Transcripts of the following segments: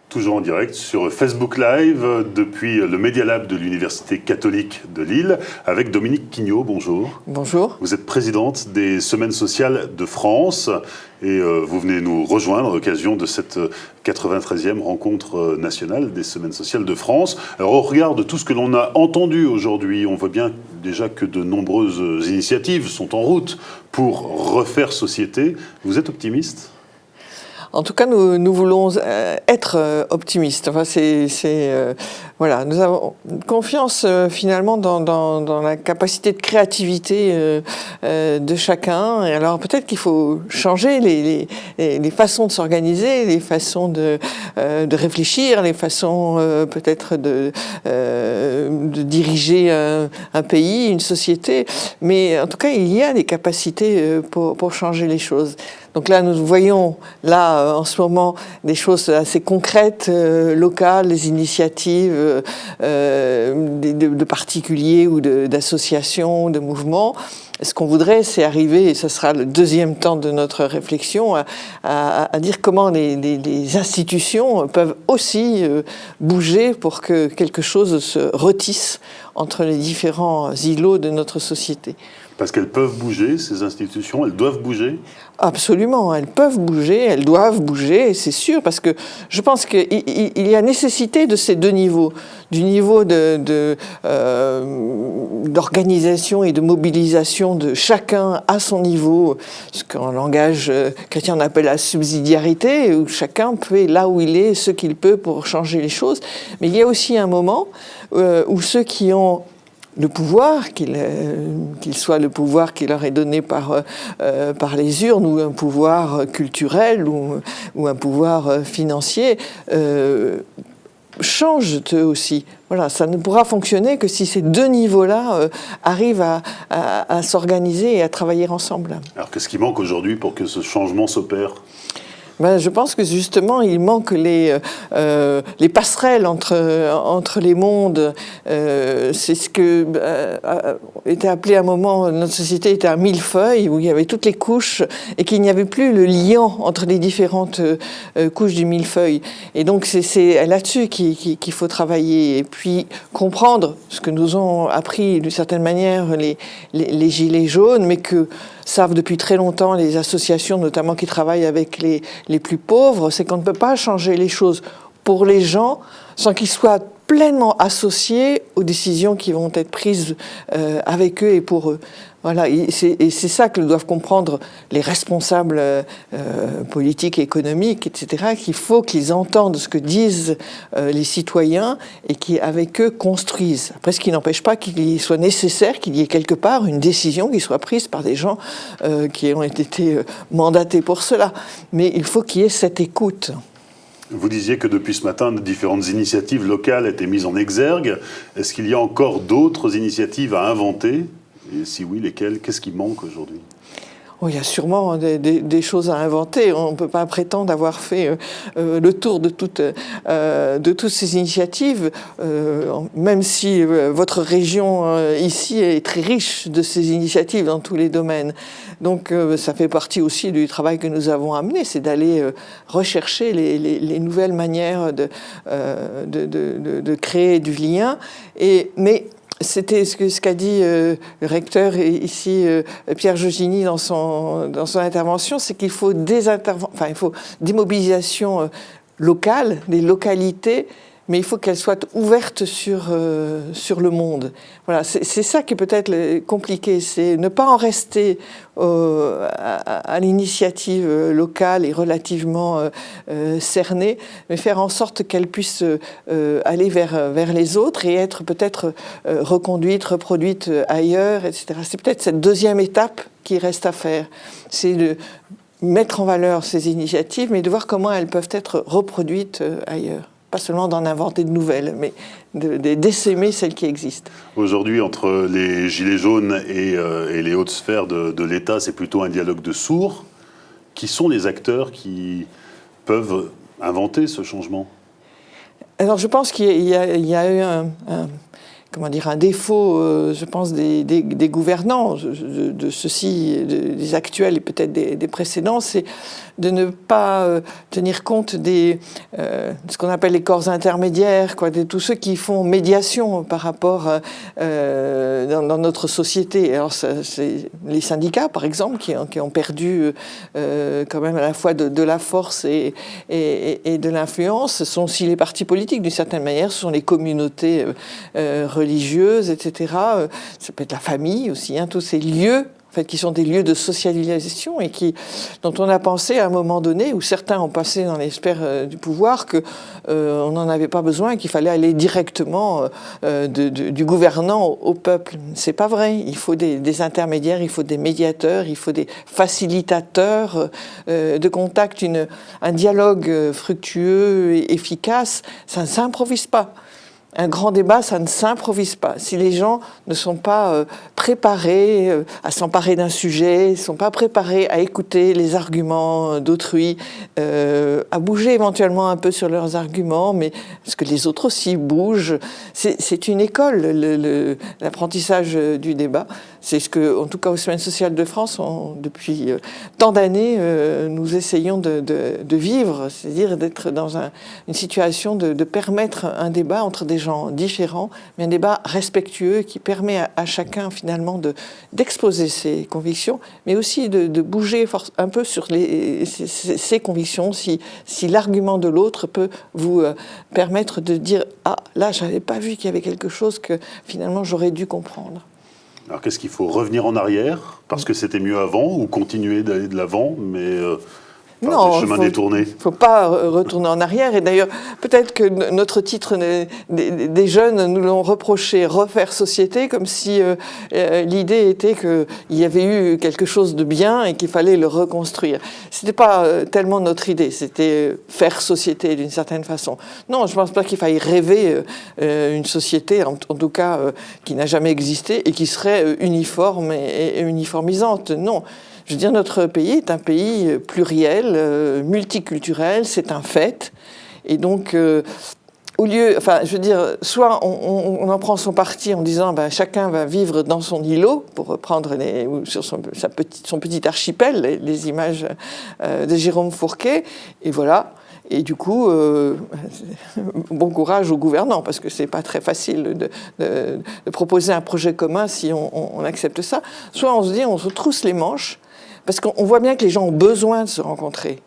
Toujours en direct sur Facebook Live depuis le Media Lab de l'Université catholique de Lille avec Dominique Quignot. Bonjour. Bonjour. Vous êtes présidente des Semaines sociales de France et vous venez nous rejoindre à l'occasion de cette 93e rencontre nationale des Semaines sociales de France. Alors au regard de tout ce que l'on a entendu aujourd'hui, on voit bien déjà que de nombreuses initiatives sont en route pour refaire société. Vous êtes optimiste ? En tout cas, nous voulons être optimistes. Enfin, voilà, nous avons confiance finalement dans la capacité de créativité de chacun. Et alors peut-être qu'il faut changer les façons de s'organiser, les façons de réfléchir, les façons peut-être de diriger un pays, une société. Mais en tout cas, il y a des capacités pour changer les choses. Donc là, nous voyons en ce moment des choses assez concrètes, locales, des initiatives de particuliers ou d'associations, de mouvements. Ce qu'on voudrait, c'est arriver, et ce sera le deuxième temps de notre réflexion, à dire comment les institutions peuvent aussi bouger pour que quelque chose se retisse entre les différents îlots de notre société. Parce qu'elles peuvent bouger, ces institutions, elles doivent bouger ? Absolument, elles peuvent bouger, elles doivent bouger, c'est sûr, parce que je pense qu'il y a nécessité de ces deux niveaux, du niveau d'organisation et de mobilisation de chacun à son niveau, ce qu'en langage chrétien on appelle la subsidiarité, où chacun fait là où il est ce qu'il peut pour changer les choses, mais il y a aussi un moment où ceux qui ont le pouvoir, qu'il soit le pouvoir qui leur est donné par les urnes, ou un pouvoir culturel, ou un pouvoir financier, changent eux aussi. Voilà, ça ne pourra fonctionner que si ces deux niveaux-là arrivent à s'organiser et à travailler ensemble. Alors qu'est-ce qui manque aujourd'hui pour que ce changement s'opère ? Je pense que justement, il manque les passerelles entre les mondes. C'est ce que était appelé à un moment, notre société était un millefeuille, où il y avait toutes les couches, et qu'il n'y avait plus le lien entre les différentes couches du millefeuille. Et donc, c'est là-dessus qu'il faut travailler. Et puis, comprendre ce que nous ont appris, d'une certaine manière, les gilets jaunes, mais que savent depuis très longtemps les associations, notamment qui travaillent avec les plus pauvres, c'est qu'on ne peut pas changer les choses pour les gens sans qu'ils soient pleinement associés aux décisions qui vont être prises avec eux et pour eux. Voilà, et c'est ça que doivent comprendre les responsables politiques, économiques, etc., qu'il faut qu'ils entendent ce que disent les citoyens et qui, avec eux, construisent. Après, ce qui n'empêche pas qu'il soit nécessaire qu'il y ait quelque part une décision qui soit prise par des gens qui ont été mandatés pour cela. Mais il faut qu'il y ait cette écoute. Vous disiez que depuis ce matin, différentes initiatives locales étaient mises en exergue. Est-ce qu'il y a encore d'autres initiatives à inventer ? Et si oui, lesquelles ? Qu'est-ce qui manque aujourd'hui ? Oh, il y a sûrement des choses à inventer. On ne peut pas prétendre avoir fait le tour de toutes ces initiatives, même si votre région ici est très riche de ces initiatives dans tous les domaines. Donc ça fait partie aussi du travail que nous avons amené, c'est d'aller rechercher les nouvelles manières de créer du lien. Mais c'était ce qu'a dit le recteur ici, Pierre Jogini, dans son intervention, c'est qu'il faut il faut des mobilisations locales, des localités, mais il faut qu'elles soient ouvertes sur le monde. Voilà, c'est ça qui est peut-être compliqué, c'est ne pas en rester à l'initiative locale et relativement cernée, mais faire en sorte qu'elle puisse aller vers les autres et être peut-être reconduite, reproduite ailleurs, etc. C'est peut-être cette deuxième étape qui reste à faire, c'est de mettre en valeur ces initiatives, mais de voir comment elles peuvent être reproduites ailleurs. Pas seulement d'en inventer de nouvelles, mais d'essaimer celles qui existent. Aujourd'hui, entre les gilets jaunes et les hautes sphères de l'État, c'est plutôt un dialogue de sourds. Qui sont les acteurs qui peuvent inventer ce changement ? Alors, je pense qu'il y a eu un défaut, je pense, des gouvernants, de ceux-ci, des actuels et peut-être des précédents, c'est de ne pas tenir compte de ce qu'on appelle les corps intermédiaires, de tous ceux qui font médiation par rapport dans notre société. Alors, c'est les syndicats, par exemple, qui ont perdu quand même à la fois de la force et de l'influence. Ce sont aussi les partis politiques, d'une certaine manière, ce sont les communautés religieuses, etc. Ça peut être la famille aussi, tous ces lieux en fait, qui sont des lieux de socialisation et dont on a pensé à un moment donné, où certains ont passé dans les sphères du pouvoir, qu'on n'en avait pas besoin, qu'il fallait aller directement du gouvernant au peuple. C'est pas vrai. Il faut des intermédiaires, il faut des médiateurs, il faut des facilitateurs de contact, un dialogue fructueux et efficace. Ça ne s'improvise pas. Un grand débat, ça ne s'improvise pas. Si les gens ne sont pas préparés à s'emparer d'un sujet, ne sont pas préparés à écouter les arguments d'autrui, à bouger éventuellement un peu sur leurs arguments, mais parce que les autres aussi bougent, c'est une école, l'apprentissage du débat. C'est ce que, en tout cas, aux Semaines sociales de France, depuis tant d'années, nous essayons de vivre, c'est-à-dire d'être dans une situation de permettre un débat entre des gens différents, mais un débat respectueux qui permet à chacun finalement d'exposer ses convictions, mais aussi de bouger un peu sur ses convictions, si l'argument de l'autre peut vous permettre de dire « Ah, là, je n'avais pas vu qu'il y avait quelque chose que finalement j'aurais dû comprendre ». Alors qu'est-ce qu'il faut revenir en arrière parce que c'était mieux avant ou continuer d'aller de l'avant, mais par des chemins détournés? Il ne faut pas retourner en arrière. Et d'ailleurs, peut-être que notre titre des jeunes nous l'ont reproché, refaire société, comme si l'idée était qu'il y avait eu quelque chose de bien et qu'il fallait le reconstruire. Ce n'était pas tellement notre idée, c'était faire société d'une certaine façon. Non, je ne pense pas qu'il faille rêver une société, en tout cas qui n'a jamais existé et qui serait uniforme et uniformisante. Non. Je veux dire, notre pays est un pays pluriel, multiculturel, c'est un fait. Et donc, au lieu, enfin, je veux dire, soit on en prend son parti en disant chacun va vivre dans son îlot, pour reprendre sur son petit archipel, les images de Jérôme Fourquet, et voilà. Et du coup, bon courage aux gouvernants, parce que c'est pas très facile de proposer un projet commun si on accepte ça. Soit on se dit, on se trousse les manches, parce qu'on voit bien que les gens ont besoin de se rencontrer.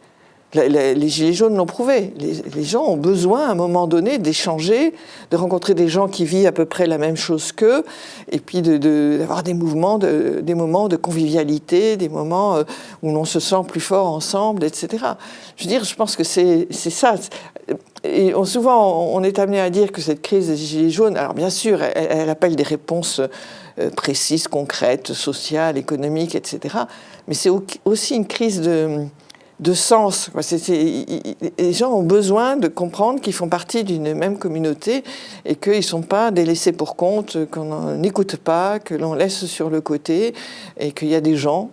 Les Gilets jaunes l'ont prouvé. Les gens ont besoin, à un moment donné, d'échanger, de rencontrer des gens qui vivent à peu près la même chose qu'eux, et puis d'avoir des moments de convivialité, des moments où l'on se sent plus fort ensemble, etc. Je veux dire, je pense que c'est ça. Et souvent, on est amené à dire que cette crise des Gilets jaunes, alors bien sûr, elle appelle des réponses précises, concrètes, sociales, économiques, etc. Mais c'est aussi une crise de sens. Les gens ont besoin de comprendre qu'ils font partie d'une même communauté et qu'ils ne sont pas des laissés pour compte, qu'on n'écoute pas, que l'on laisse sur le côté, et qu'il y a des gens,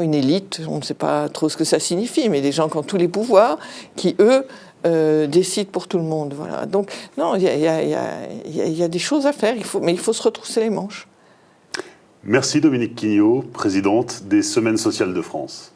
une élite, on ne sait pas trop ce que ça signifie, mais des gens qui ont tous les pouvoirs, qui, eux, décident pour tout le monde. Voilà. Donc, non, il y a des choses à faire, mais il faut se retrousser les manches. Merci Dominique Quignot, présidente des Semaines sociales de France.